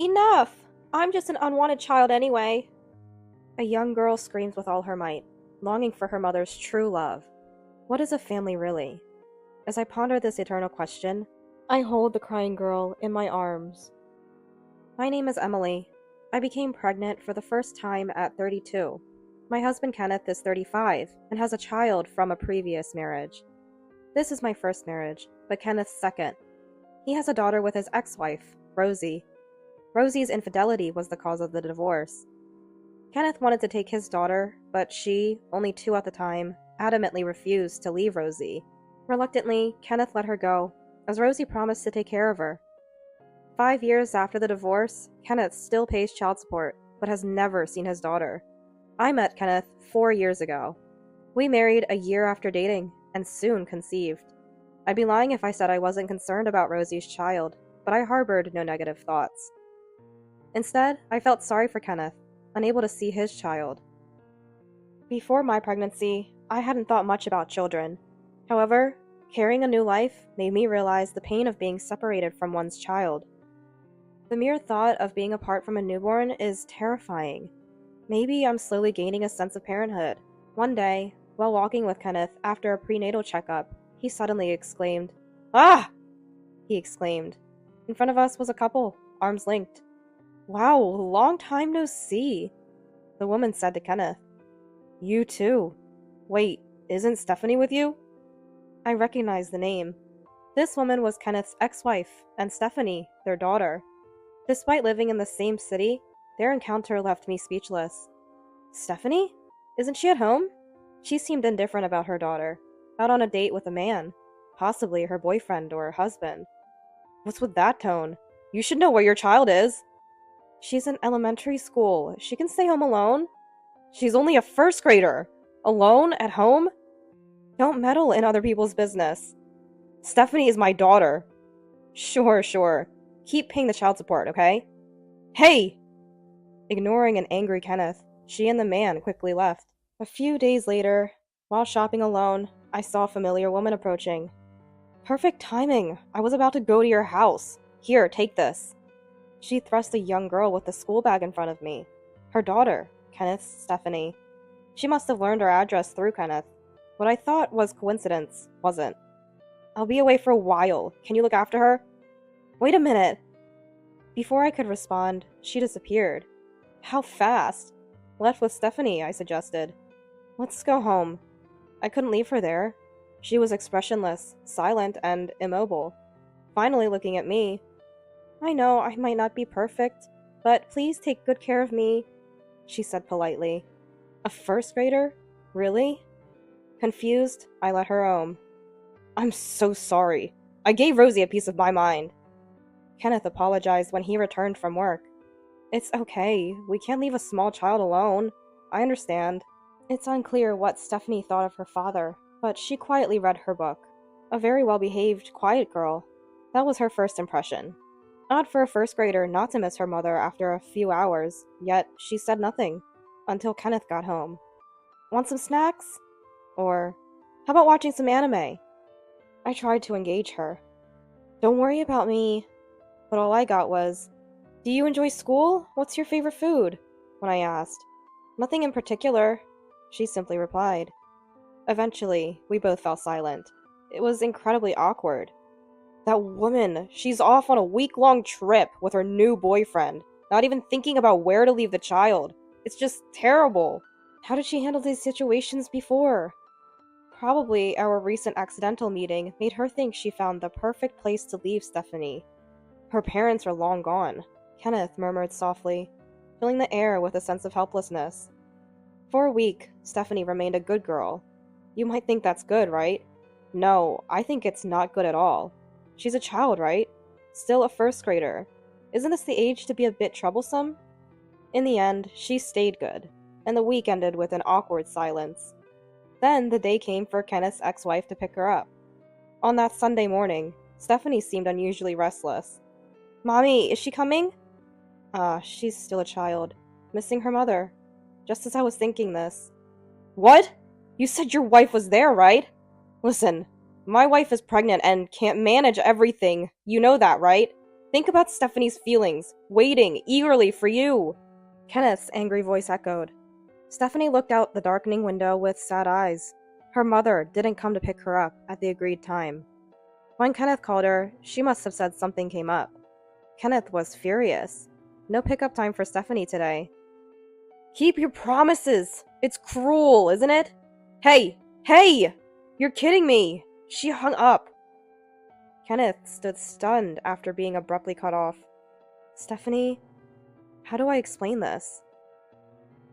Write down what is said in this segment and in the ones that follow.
Enough! I'm just an unwanted child anyway. A young girl screams with all her might, longing for her mother's true love. What is a family really? As I ponder this eternal question, I hold the crying girl in my arms. My name is Emily. I became pregnant for the first time at 32. My husband Kenneth is 35 and has a child from a previous marriage. This is my first marriage, but Kenneth's second. He has a daughter with his ex-wife, Rosie. Rosie's infidelity was the cause of the divorce. Kenneth wanted to take his daughter, but she, only 2 at the time, adamantly refused to leave Rosie. Reluctantly, Kenneth let her go, as Rosie promised to take care of her. 5 years after the divorce, Kenneth still pays child support, but has never seen his daughter. I met Kenneth 4 years ago. We married a year after dating, and soon conceived. I'd be lying if I said I wasn't concerned about Rosie's child, but I harbored no negative thoughts. Instead, I felt sorry for Kenneth, unable to see his child. Before my pregnancy, I hadn't thought much about children. However, carrying a new life made me realize the pain of being separated from one's child. The mere thought of being apart from a newborn is terrifying. Maybe I'm slowly gaining a sense of parenthood. One day, while walking with Kenneth after a prenatal checkup, he suddenly exclaimed, "Ah!" he exclaimed. In front of us was a couple, arms linked. "Wow, long time no see," the woman said to Kenneth. "You too. Wait, isn't Stephanie with you?" I recognized the name. This woman was Kenneth's ex-wife, and Stephanie, their daughter. Despite living in the same city, their encounter left me speechless. Stephanie? Isn't she at home? She seemed indifferent about her daughter, out on a date with a man, possibly her boyfriend or husband. What's with that tone? You should know where your child is. She's in elementary school. She can stay home alone. She's only a first grader. Alone at home? Don't meddle in other people's business. Stephanie is my daughter. Sure. Keep paying the child support, okay? Hey! Ignoring an angry Kenneth, she and the man quickly left. A few days later, while shopping alone, I saw a familiar woman approaching. Perfect timing. I was about to go to your house. Here, take this. She thrust a young girl with a school bag in front of me. Her daughter, Kenneth's Stephanie. She must have learned her address through Kenneth. What I thought was coincidence wasn't. I'll be away for a while. Can you look after her? Wait a minute. Before I could respond, she disappeared. How fast? Left with Stephanie, I suggested. Let's go home. I couldn't leave her there. She was expressionless, silent, and immobile. Finally looking at me. I know I might not be perfect, but please take good care of me, she said politely. A first grader? Really? Confused, I let her home. I'm so sorry. I gave Rosie a piece of my mind. Kenneth apologized when he returned from work. It's okay. We can't leave a small child alone. I understand. It's unclear what Stephanie thought of her father, but she quietly read her book. A very well-behaved, quiet girl. That was her first impression. Odd for a first grader not to miss her mother after a few hours, yet she said nothing, until Kenneth got home. Want some snacks? Or, how about watching some anime? I tried to engage her. Don't worry about me. But all I got was, do you enjoy school? What's your favorite food? When I asked. Nothing in particular, she simply replied. Eventually, we both fell silent. It was incredibly awkward. That woman, she's off on a week-long trip with her new boyfriend, not even thinking about where to leave the child. It's just terrible. How did she handle these situations before? Probably our recent accidental meeting made her think she found the perfect place to leave Stephanie. Her parents are long gone, Kenneth murmured softly, filling the air with a sense of helplessness. For a week, Stephanie remained a good girl. You might think that's good, right? No, I think it's not good at all. She's a child, right? Still a first grader. Isn't this the age to be a bit troublesome? In the end, she stayed good, and the week ended with an awkward silence. Then the day came for Kenneth's ex-wife to pick her up. On that Sunday morning, Stephanie seemed unusually restless. Mommy, is she coming? She's still a child, missing her mother. Just as I was thinking this. What? You said your wife was there, right? Listen, my wife is pregnant and can't manage everything. You know that, right? Think about Stephanie's feelings, waiting eagerly for you. Kenneth's angry voice echoed. Stephanie looked out the darkening window with sad eyes. Her mother didn't come to pick her up at the agreed time. When Kenneth called her, she must have said something came up. Kenneth was furious. No pickup time for Stephanie today. Keep your promises! It's cruel, isn't it? Hey! Hey! You're kidding me! She hung up. Kenneth stood stunned after being abruptly cut off. Stephanie, how do I explain this?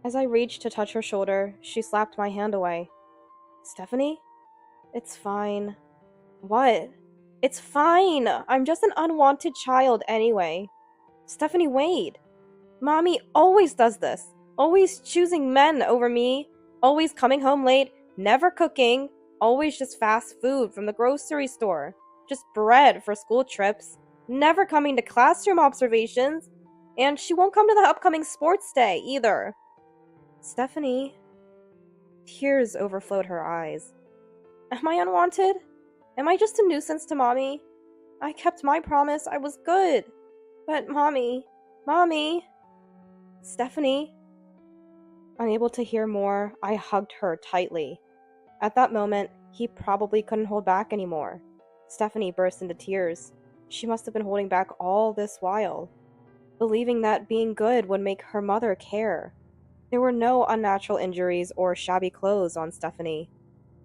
As I reached to touch her shoulder, she slapped my hand away. Stephanie? It's fine. What? It's fine! I'm just an unwanted child anyway. Stephanie, wait. Mommy always does this. Always choosing men over me. Always coming home late. Never cooking. Always just fast food from the grocery store. Just bread for school trips. Never coming to classroom observations. And she won't come to the upcoming sports day either. Stephanie. Tears overflowed her eyes. Am I unwanted? Am I just a nuisance to Mommy? I kept my promise. I was good. But Mommy. Stephanie. Unable to hear more, I hugged her tightly. At that moment, he probably couldn't hold back anymore. Stephanie burst into tears. She must have been holding back all this while, believing that being good would make her mother care. There were no unnatural injuries or shabby clothes on Stephanie.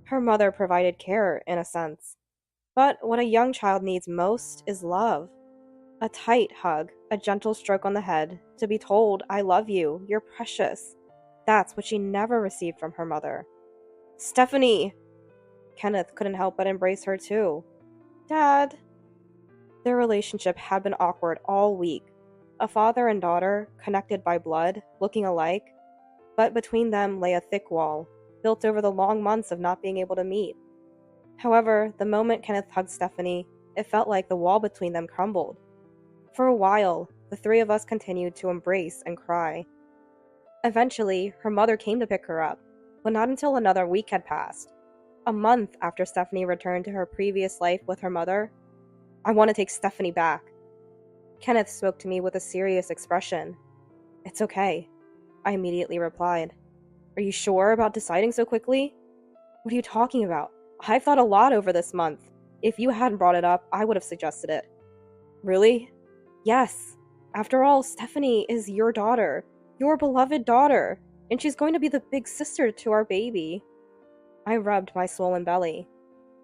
Her mother provided care, in a sense. But what a young child needs most is love. A tight hug, a gentle stroke on the head, to be told, I love you, you're precious. That's what she never received from her mother. Stephanie! Kenneth couldn't help but embrace her too. Dad! Their relationship had been awkward all week. A father and daughter, connected by blood, looking alike, but between them lay a thick wall, built over the long months of not being able to meet. However, the moment Kenneth hugged Stephanie, it felt like the wall between them crumbled. For a while, the three of us continued to embrace and cry. Eventually, her mother came to pick her up, but not until another week had passed. A month after Stephanie returned to her previous life with her mother. I want to take Stephanie back. Kenneth spoke to me with a serious expression. It's okay, I immediately replied. Are you sure about deciding so quickly? What are you talking about? I've thought a lot over this month. If you hadn't brought it up, I would have suggested it. Really? Yes. After all, Stephanie is your daughter. Your beloved daughter. And she's going to be the big sister to our baby. I rubbed my swollen belly.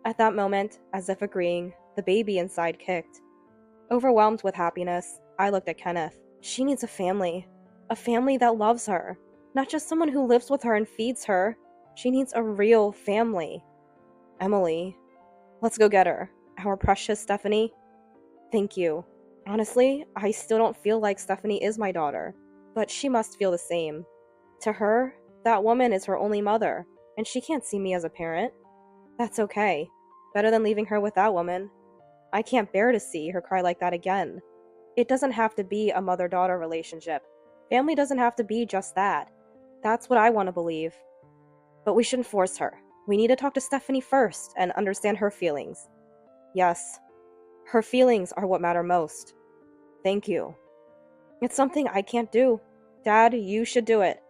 At that moment, as if agreeing, the baby inside kicked. Overwhelmed with happiness, I looked at Kenneth. She needs a family that loves her. Not just someone who lives with her and feeds her. She needs a real family. Emily, let's go get her. Our precious Stephanie. Thank you. Honestly, I still don't feel like Stephanie is my daughter, but she must feel the same. To her, that woman is her only mother, and she can't see me as a parent. That's okay. Better than leaving her with that woman. I can't bear to see her cry like that again. It doesn't have to be a mother-daughter relationship. Family doesn't have to be just that. That's what I want to believe. But we shouldn't force her. We need to talk to Stephanie first and understand her feelings. Yes, her feelings are what matter most. Thank you. It's something I can't do. Dad, you should do it.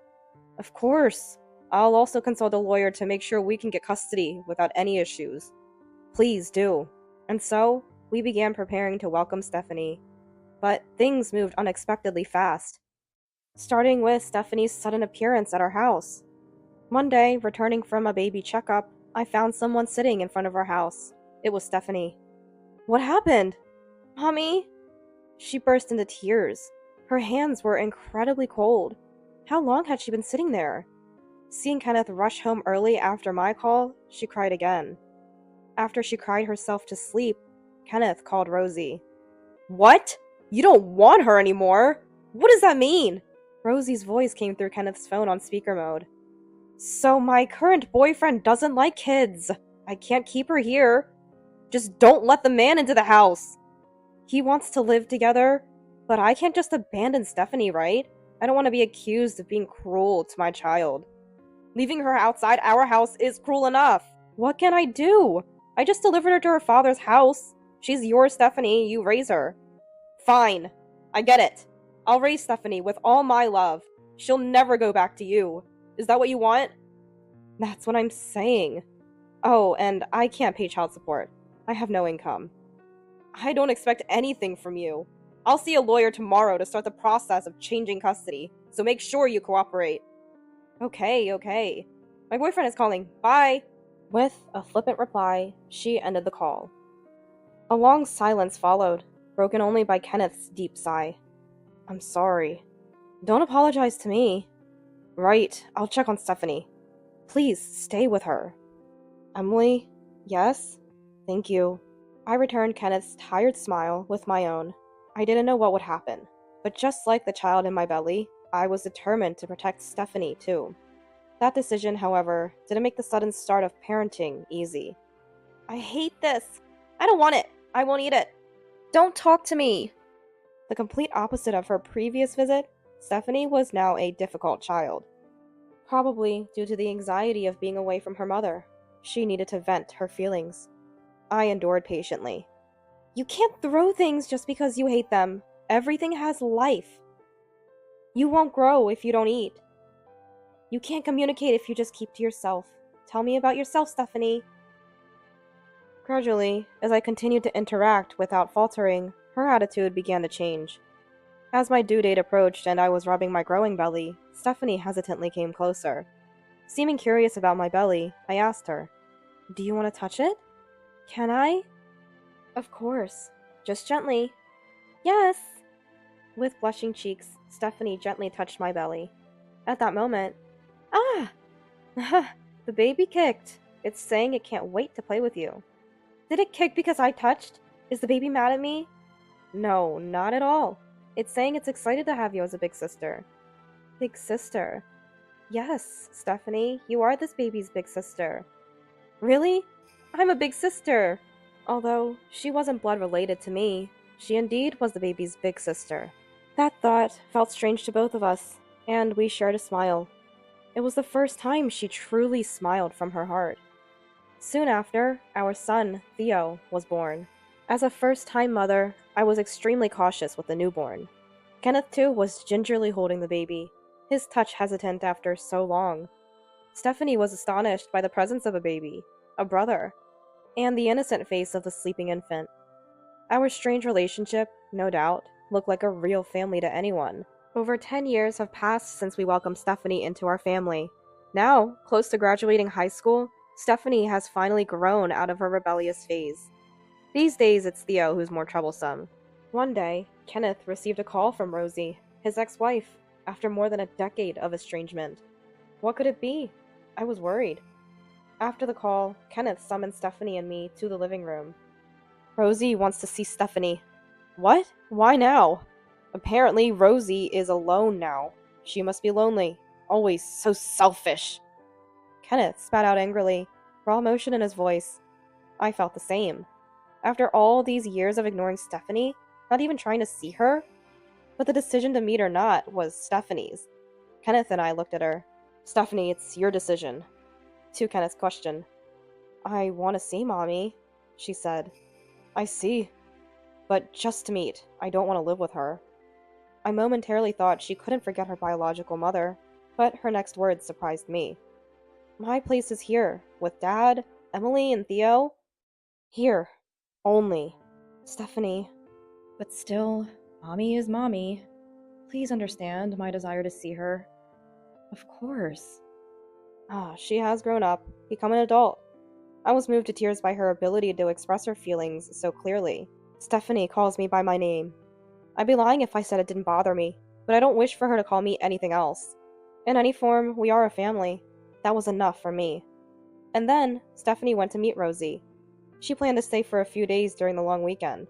Of course. I'll also consult a lawyer to make sure we can get custody without any issues. Please do. And so, we began preparing to welcome Stephanie. But things moved unexpectedly fast. Starting with Stephanie's sudden appearance at our house. One day, returning from a baby checkup, I found someone sitting in front of our house. It was Stephanie. What happened? Mommy? She burst into tears. Her hands were incredibly cold. How long had she been sitting there? Seeing Kenneth rush home early after my call, she cried again. After she cried herself to sleep, Kenneth called Rosie. What? You don't want her anymore? What does that mean? Rosie's voice came through Kenneth's phone on speaker mode. So my current boyfriend doesn't like kids. I can't keep her here. Just don't let the man into the house. He wants to live together, but I can't just abandon Stephanie, right? I don't want to be accused of being cruel to my child. Leaving her outside our house is cruel enough. What can I do? I just delivered her to her father's house. She's yours, Stephanie. You raise her. Fine. I get it. I'll raise Stephanie with all my love. She'll never go back to you. Is that what you want? That's what I'm saying. Oh, and I can't pay child support. I have no income. I don't expect anything from you. I'll see a lawyer tomorrow to start the process of changing custody, so make sure you cooperate. Okay. My boyfriend is calling. Bye. With a flippant reply, she ended the call. A long silence followed, broken only by Kenneth's deep sigh. I'm sorry. Don't apologize to me. Right, I'll check on Stephanie. Please, stay with her. Emily? Yes? Thank you. I returned Kenneth's tired smile with my own. I didn't know what would happen, but just like the child in my belly, I was determined to protect Stephanie, too. That decision, however, didn't make the sudden start of parenting easy. I hate this! I don't want it! I won't eat it! Don't talk to me! The complete opposite of her previous visit, Stephanie was now a difficult child. Probably due to the anxiety of being away from her mother. She needed to vent her feelings. I endured patiently. You can't throw things just because you hate them. Everything has life. You won't grow if you don't eat. You can't communicate if you just keep to yourself. Tell me about yourself, Stephanie. Gradually, as I continued to interact without faltering, her attitude began to change. As my due date approached and I was rubbing my growing belly, Stephanie hesitantly came closer. Seeming curious about my belly, I asked her, Do you want to touch it? Can I? Of course. Just gently. Yes! With blushing cheeks, Stephanie gently touched my belly. At that moment, ah! The baby kicked. It's saying it can't wait to play with you. Did it kick because I touched? Is the baby mad at me? No, not at all. It's saying it's excited to have you as a big sister. Big sister? Yes, Stephanie, you are this baby's big sister. Really? I'm a big sister! Although she wasn't blood related to me, she indeed was the baby's big sister. That thought felt strange to both of us, and we shared a smile. It was the first time she truly smiled from her heart. Soon after, our son, Theo, was born. As a first-time mother, I was extremely cautious with the newborn. Kenneth, too, was gingerly holding the baby, his touch hesitant after so long. Stephanie was astonished by the presence of a baby, a brother, and the innocent face of the sleeping infant. Our strange relationship, no doubt, looked like a real family to anyone. Over 10 years have passed since we welcomed Stephanie into our family. Now, close to graduating high school, Stephanie has finally grown out of her rebellious phase. These days, it's Theo who's more troublesome. One day, Kenneth received a call from Rosie, his ex-wife, after more than a decade of estrangement. What could it be? I was worried. After the call, Kenneth summoned Stephanie and me to the living room. Rosie wants to see Stephanie. What? Why now? Apparently, Rosie is alone now. She must be lonely. Always so selfish. Kenneth spat out angrily, raw emotion in his voice. I felt the same. After all these years of ignoring Stephanie, not even trying to see her? But the decision to meet or not was Stephanie's. Kenneth and I looked at her. Stephanie, it's your decision. To Kenneth's question. I want to see Mommy, she said. I see. But just to meet. I don't want to live with her. I momentarily thought she couldn't forget her biological mother, but her next words surprised me. My place is here, with Dad, Emily, and Theo. Here. Only. Stephanie. But still, Mommy is Mommy. Please understand my desire to see her. Of course. She has grown up, become an adult. I was moved to tears by her ability to express her feelings so clearly. Stephanie calls me by my name. I'd be lying if I said it didn't bother me, but I don't wish for her to call me anything else. In any form, we are a family. That was enough for me. And then, Stephanie went to meet Rosie. She planned to stay for a few days during the long weekend.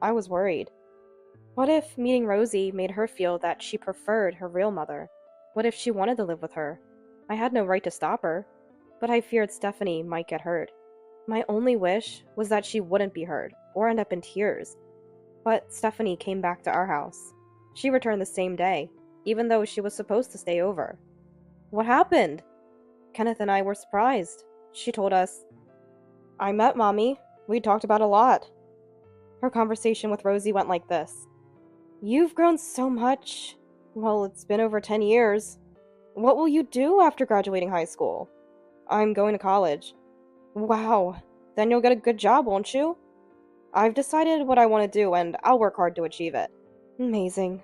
I was worried. What if meeting Rosie made her feel that she preferred her real mother? What if she wanted to live with her? I had no right to stop her, but I feared Stephanie might get hurt. My only wish was that she wouldn't be hurt, or end up in tears. But Stephanie came back to our house. She returned the same day, even though she was supposed to stay over. What happened? Kenneth and I were surprised. She told us, I met Mommy. We talked about a lot. Her conversation with Rosie went like this. You've grown so much. Well, it's been over 10 years. What will you do after graduating high school? I'm going to college. Wow. Then you'll get a good job, won't you? I've decided what I want to do, and I'll work hard to achieve it. Amazing.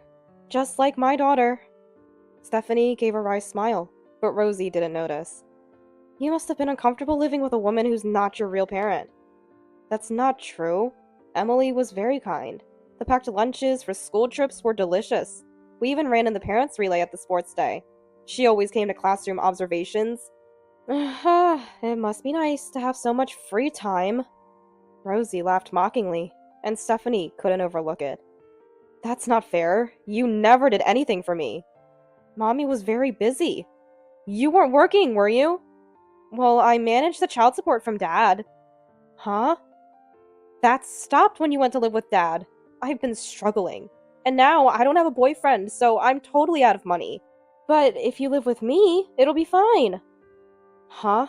Just like my daughter. Stephanie gave a wry smile, but Rosie didn't notice. You must have been uncomfortable living with a woman who's not your real parent. That's not true. Emily was very kind. The packed lunches for school trips were delicious. We even ran in the parents' relay at the sports day. She always came to classroom observations. It must be nice to have so much free time. Rosie laughed mockingly, and Stephanie couldn't overlook it. That's not fair. You never did anything for me. Mommy was very busy. You weren't working, were you? Well, I managed the child support from Dad. Huh? That stopped when you went to live with Dad. I've been struggling. And now I don't have a boyfriend, so I'm totally out of money. But if you live with me, it'll be fine. Huh?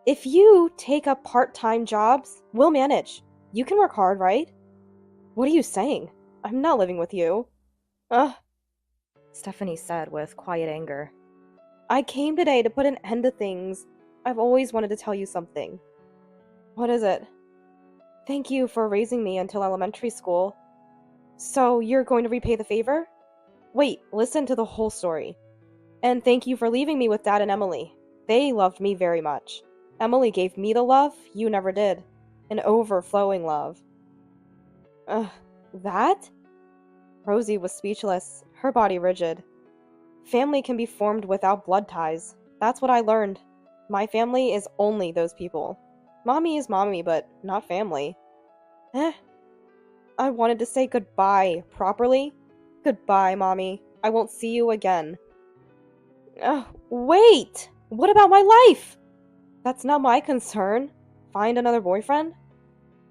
If you take up part-time jobs, we'll manage. You can work hard, right? What are you saying? I'm not living with you. Stephanie said with quiet anger. I came today to put an end to things. I've always wanted to tell you something. What is it? Thank you for raising me until elementary school. So you're going to repay the favor? Wait, listen to the whole story. And thank you for leaving me with Dad and Emily. They loved me very much. Emily gave me the love you never did. An overflowing love. That? Rosie was speechless, her body rigid. Family can be formed without blood ties. That's what I learned. My family is only those people. Mommy is mommy, but not family. I wanted to say goodbye properly. Goodbye, Mommy. I won't see you again. Wait! What about my life? That's not my concern. Find another boyfriend?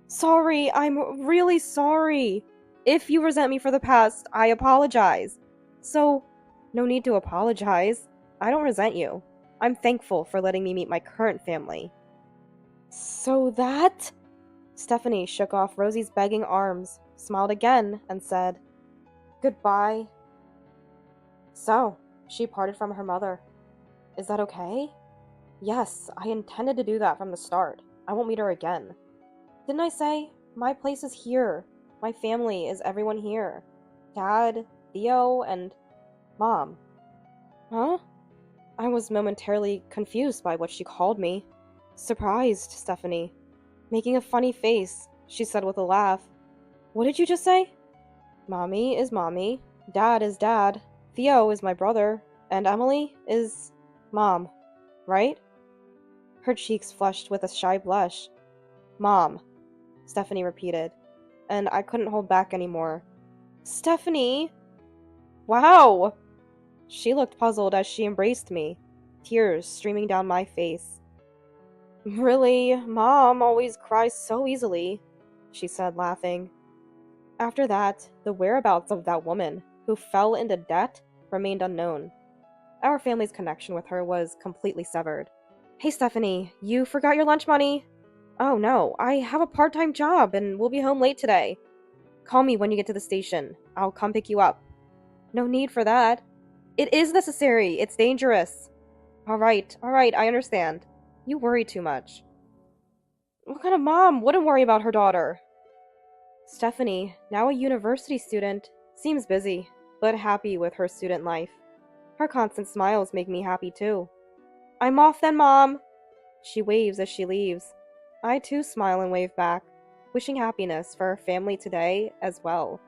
Sorry, I'm really sorry. If you resent me for the past, I apologize. So, no need to apologize. I don't resent you. I'm thankful for letting me meet my current family. So that? Stephanie shook off Rosie's begging arms, smiled again, and said, Goodbye. So, she parted from her mother. Is that okay? Yes, I intended to do that from the start. I won't meet her again. Didn't I say? My place is here. My family is everyone here. Dad, Theo, and Mom. Huh? I was momentarily confused by what she called me. Surprised, Stephanie. Making a funny face, she said with a laugh. What did you just say? Mommy is Mommy. Dad is Dad. Theo is my brother. And Emily is Mom. Right? Her cheeks flushed with a shy blush. Mom, Stephanie repeated, and I couldn't hold back anymore. Stephanie! Wow! She looked puzzled as she embraced me, tears streaming down my face. Really, Mom always cries so easily, she said, laughing. After that, the whereabouts of that woman, who fell into debt, remained unknown. Our family's connection with her was completely severed. Hey, Stephanie, you forgot your lunch money? Oh no, I have a part-time job and we'll be home late today. Call me when you get to the station. I'll come pick you up. No need for that. It is necessary. It's dangerous. Alright, I understand. You worry too much. What kind of mom wouldn't worry about her daughter? Stephanie, now a university student, seems busy, but happy with her student life. Her constant smiles make me happy too. I'm off then, Mom! She waves as she leaves. I too smile and wave back, wishing happiness for her family today as well.